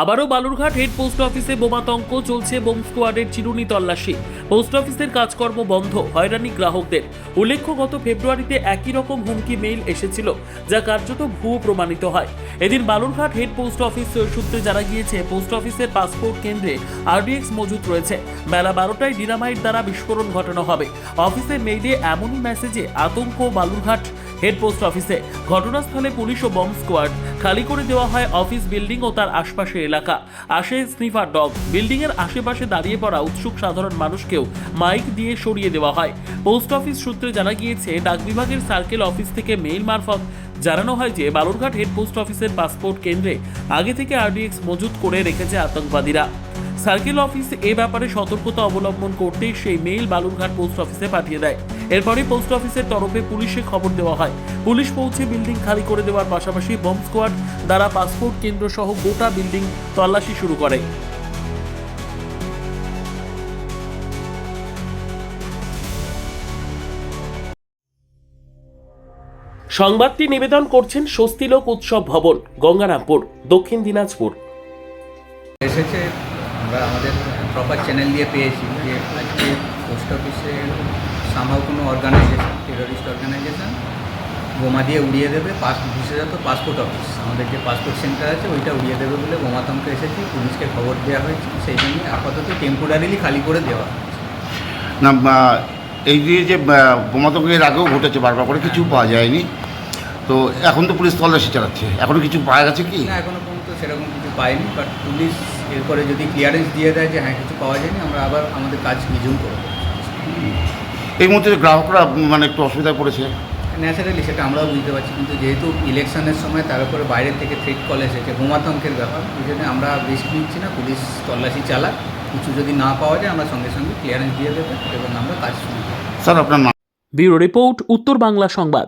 আবারও Balurghat head post অফিসে বোমাতঙ্ক, চলছে বোম স্কোয়াডের চিরুনি তল্লাশি। পোস্ট অফিসের কাজকর্ম বন্ধ, হয়রানি গ্রাহকদের। উল্লেখ্য, গত ফেব্রুয়ারিতে একই রকম হুমকি মেইল এসেছিল, যা কার্যত ভুয়ো প্রমাণিত হয়। এদিন বালুরঘাট হেড পোস্ট অফিস সূত্রে জানা গিয়েছে, পোস্ট অফিসের পাসপোর্ট কেন্দ্রে আরডিএক্স মজুত রয়েছে। বেলা 12টায় ডিনামাইট দ্বারা বিস্ফোরণ ঘটানো হবে। অফিসের মেইলে এমনই মেসেজে আতঙ্ক বালুরঘাট হেড পোস্ট অফিসে। ঘটনাস্থলে পুলিশ ও বম্ব স্কোয়াড। খালি করে দেওয়া হয় অফিস বিল্ডিং ও তার আশপাশের এলাকা। আসে স্নিফার ডগ। বিল্ডিং এর আশেপাশে দাঁড়িয়ে পড়া উৎসুক সাধারণ মানুষকেও মাইক দিয়ে সরিয়ে দেওয়া হয়। পোস্ট অফিস সূত্রে জানা গিয়েছে, ডাক বিভাগের সার্কেল অফিস থেকে মেইল মারফত জানানো হয় যে বালুরঘাট হেড পোস্ট অফিসের পাসপোর্ট কেন্দ্রে আগে থেকে আরডিএক্স মজুত করে রেখেছে আতঙ্কবাদীরা। সার্কেল অফিস এ ব্যাপারে সতর্কতা অবলম্বন করতে সেই মেইল বালুরঘাট পোস্ট অফিসে পাঠিয়ে দেয়। এরপরে পোস্ট অফিসের তরফে পুলিশে খবর দেওয়া হয়। পুলিশ পৌঁছে বিল্ডিং খালি করে দেওয়ার পাশাপাশি বম্ব স্কোয়াড দ্বারা পাসপোর্ট কেন্দ্র সহ গোটা বিল্ডিং তল্লাশি শুরু করে। সংবাদটি নিবেদন করছেন স্বস্তিলোক উৎসব ভবন, গঙ্গারামপুর, দক্ষিণ দিনাজপুর। এসেছে, আমরা আমাদের প্রপার চ্যানেল দিয়ে পেয়েছি যে আজকে পোস্ট অফিসের সামহাও কোনো অর্গানাইজেশন, টেররিস্ট অর্গানাইজেশন বোমা দিয়ে উড়িয়ে দেবে বিশেষত পাসপোর্ট অফিস, আমাদের যে পাসপোর্ট সেন্টার আছে ওইটা উড়িয়ে দেবে বলে বোমাতঙ্ক এসেছে। পুলিশকে খবর দেওয়া হয়েছে, সেই জন্য আপাতত টেম্পোরারিলি খালি করে দেওয়া না। এই দিয়ে যে বোমাতঙ্ক এর আগেও ঘটেছে বারবার করে, কিছু পাওয়া যায়নি। তো এখন তো পুলিশ তল্লাশি চালাচ্ছে, এখনও কিছু পাওয়া গেছে কি? না, এখনও পর্যন্ত সেরকম কিছু পাইনি, বাট পুলিশ এরপরে যদি ক্লিয়ারেন্স দিয়ে দেয় যে হ্যাঁ কিছু পাওয়া যায়নি, আমরা আবার আমাদের কাজ রিজিউম করব। এই মুহূর্তে গ্রাহকরা মানে একটু অসুবিধায় পড়েছে। ন্যাচারালি সেটা আমরাও বুঝতে পারছি, কিন্তু যেহেতু ইলেকশনের সময় তার উপরে বাইরের থেকে থ্রেট কল এসেছে বোমাতঙ্কের ব্যাপার, ওই জন্য আমরা রিস্ক নিচ্ছি না। পুলিশ তল্লাশি চালাক, কিছু যদি না পাওয়া যায় আমরা সঙ্গে সঙ্গে ক্লিয়ারেন্স দিয়ে দেবো এবং আমরা কাজ শুরু করব। স্যার, আপনার নাম? ব্যুরো রিপোর্ট, উত্তর বাংলা সংবাদ।